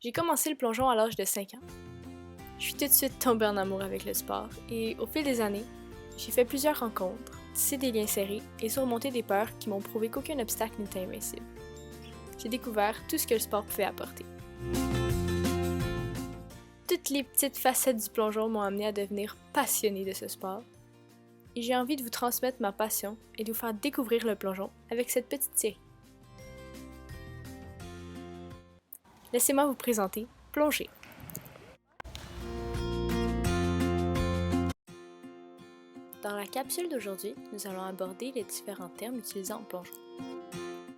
J'ai commencé le plongeon à l'âge de 5 ans. Je suis tout de suite tombée en amour avec le sport et au fil des années, j'ai fait plusieurs rencontres, tissé des liens serrés et surmonté des peurs qui m'ont prouvé qu'aucun obstacle n'était invincible. J'ai découvert tout ce que le sport pouvait apporter. Toutes les petites facettes du plongeon m'ont amené à devenir passionnée de ce sport. Et j'ai envie de vous transmettre ma passion et de vous faire découvrir le plongeon avec cette petite série. Laissez-moi vous présenter Plonger. Dans la capsule d'aujourd'hui, nous allons aborder les différents termes utilisés en plongeon.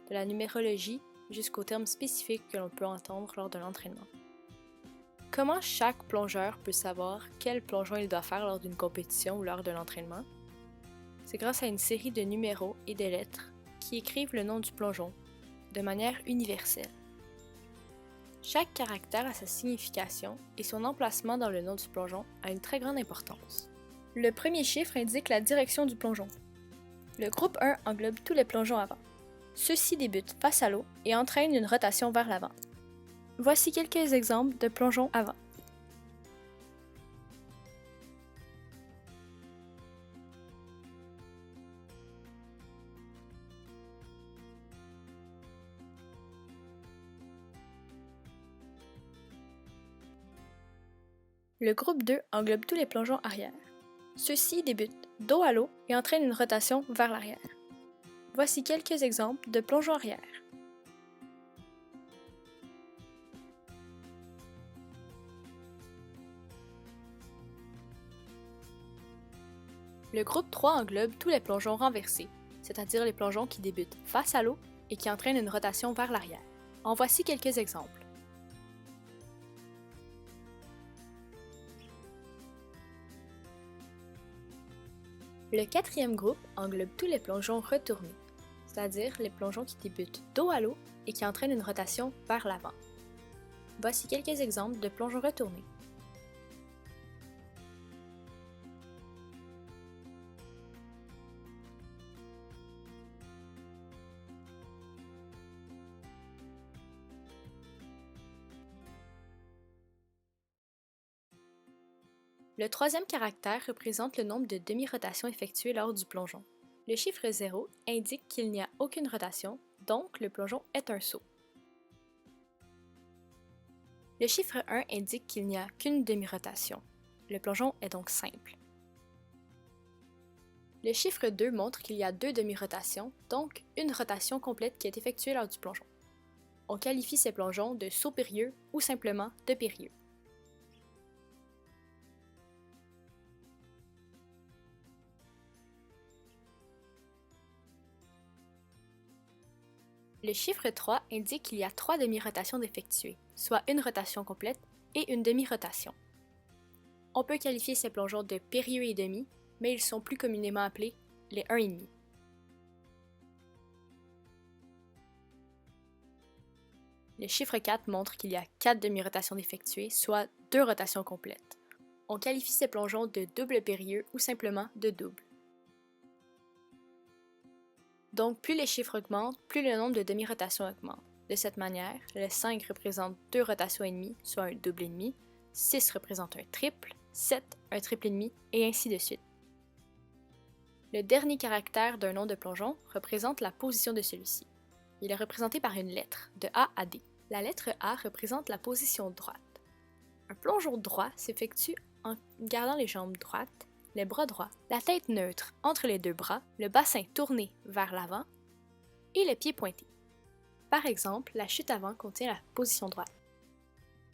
De la numérologie jusqu'aux termes spécifiques que l'on peut entendre lors de l'entraînement. Comment chaque plongeur peut savoir quel plongeon il doit faire lors d'une compétition ou lors de l'entraînement? C'est grâce à une série de numéros et de lettres qui écrivent le nom du plongeon de manière universelle. Chaque caractère a sa signification et son emplacement dans le nom du plongeon a une très grande importance. Le premier chiffre indique la direction du plongeon. Le groupe 1 englobe tous les plongeons avant. Ceux-ci débutent face à l'eau et entraînent une rotation vers l'avant. Voici quelques exemples de plongeons avant. Le groupe 2 englobe tous les plongeons arrière. Ceux-ci débutent dos à l'eau et entraînent une rotation vers l'arrière. Voici quelques exemples de plongeons arrière. Le groupe 3 englobe tous les plongeons renversés, c'est-à-dire les plongeons qui débutent face à l'eau et qui entraînent une rotation vers l'arrière. En voici quelques exemples. Le quatrième groupe englobe tous les plongeons retournés, c'est-à-dire les plongeons qui débutent dos à l'eau et qui entraînent une rotation vers l'avant. Voici quelques exemples de plongeons retournés. Le troisième caractère représente le nombre de demi-rotations effectuées lors du plongeon. Le chiffre 0 indique qu'il n'y a aucune rotation, donc le plongeon est un saut. Le chiffre 1 indique qu'il n'y a qu'une demi-rotation. Le plongeon est donc simple. Le chiffre 2 montre qu'il y a deux demi-rotations, donc une rotation complète qui est effectuée lors du plongeon. On qualifie ces plongeons de saut périlleux ou simplement de périlleux. Le chiffre 3 indique qu'il y a trois demi-rotations d'effectuer, soit une rotation complète et une demi-rotation. On peut qualifier ces plongeons de périlleux et demi, mais ils sont plus communément appelés les 1,5. Le chiffre 4 montre qu'il y a 4 demi-rotations d'effectuer, soit 2 rotations complètes. On qualifie ces plongeons de double périlleux ou simplement de double. Donc, plus les chiffres augmentent, plus le nombre de demi-rotations augmente. De cette manière, le 5 représente 2 rotations et demie, soit un double et demi, 6 représente un triple, 7 un triple et demi, et ainsi de suite. Le dernier caractère d'un nom de plongeon représente la position de celui-ci. Il est représenté par une lettre, de A à D. La lettre A représente la position droite. Un plongeon droit s'effectue en gardant les jambes droites, les bras droits, la tête neutre entre les deux bras, le bassin tourné vers l'avant et les pieds pointés. Par exemple, la chute avant contient la position droite.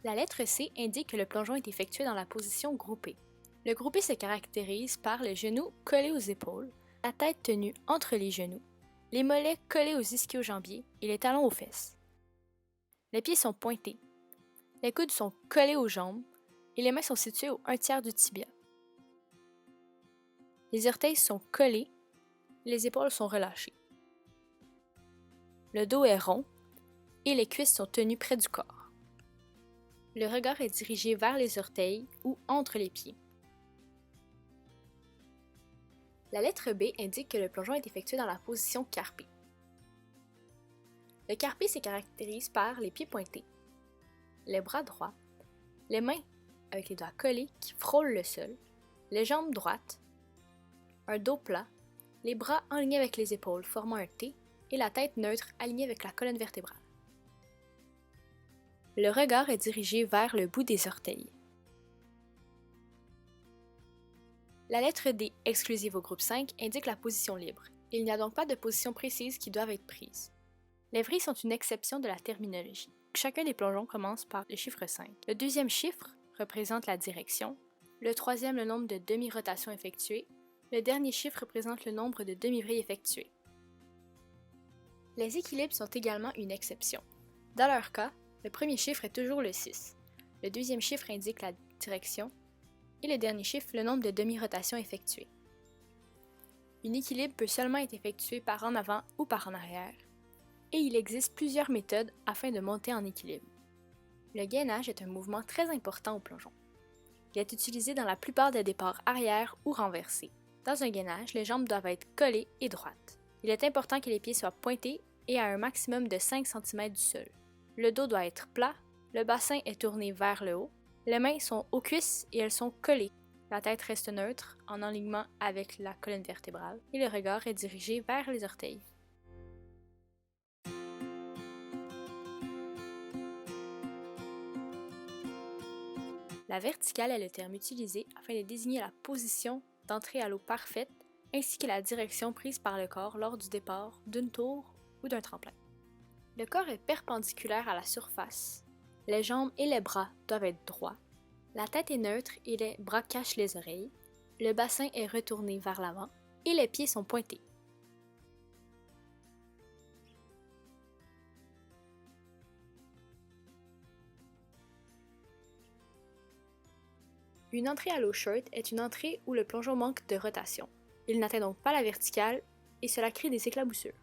La lettre C indique que le plongeon est effectué dans la position groupée. Le groupé se caractérise par les genoux collés aux épaules, la tête tenue entre les genoux, les mollets collés aux ischio-jambiers et les talons aux fesses. Les pieds sont pointés, les coudes sont collés aux jambes et les mains sont situées au 1/3 du tibia. Les orteils sont collés, les épaules sont relâchées. Le dos est rond et les cuisses sont tenues près du corps. Le regard est dirigé vers les orteils ou entre les pieds. La lettre B indique que le plongeon est effectué dans la position carpée. Le carpé se caractérise par les pieds pointés. les bras droits, les mains avec les doigts collés qui frôlent le sol, les jambes droites, un dos plat, les bras alignés avec les épaules formant un T et la tête neutre alignée avec la colonne vertébrale. Le regard est dirigé vers le bout des orteils. La lettre D, exclusive au groupe 5, indique la position libre. Il n'y a donc pas de position précise qui doivent être prises. Les vrilles sont une exception de la terminologie. Chacun des plongeons commence par le chiffre 5. Le deuxième chiffre représente la direction, le troisième le nombre de demi-rotations effectuées, le dernier chiffre représente le nombre de demi-vrilles effectuées. Les équilibres sont également une exception. Dans leur cas, le premier chiffre est toujours le 6, le deuxième chiffre indique la direction et le dernier chiffre le nombre de demi-rotations effectuées. Un équilibre peut seulement être effectué par en avant ou par en arrière, et il existe plusieurs méthodes afin de monter en équilibre. Le gainage est un mouvement très important au plongeon. Il est utilisé dans la plupart des départs arrière ou renversés. Dans un gainage, les jambes doivent être collées et droites. Il est important que les pieds soient pointés et à un maximum de 5 cm du sol. Le dos doit être plat, le bassin est tourné vers le haut, les mains sont aux cuisses et elles sont collées. La tête reste neutre, en alignement avec la colonne vertébrale, et le regard est dirigé vers les orteils. La verticale est le terme utilisé afin de désigner la position d'entrée à l'eau parfaite, ainsi que la direction prise par le corps lors du départ d'une tour ou d'un tremplin. Le corps est perpendiculaire à la surface, les jambes et les bras doivent être droits, la tête est neutre et les bras cachent les oreilles, le bassin est retourné vers l'avant et les pieds sont pointés. Une entrée à l'eau short est une entrée où le plongeon manque de rotation. Il n'atteint donc pas la verticale et cela crée des éclaboussures.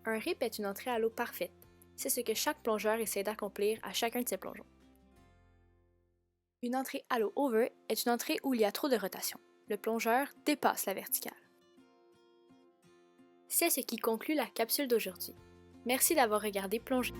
Un rip est une entrée à l'eau parfaite. C'est ce que chaque plongeur essaie d'accomplir à chacun de ses plongeons. Une entrée à l'eau over est une entrée où il y a trop de rotation. Le plongeur dépasse la verticale. C'est ce qui conclut la capsule d'aujourd'hui. Merci d'avoir regardé Plonger.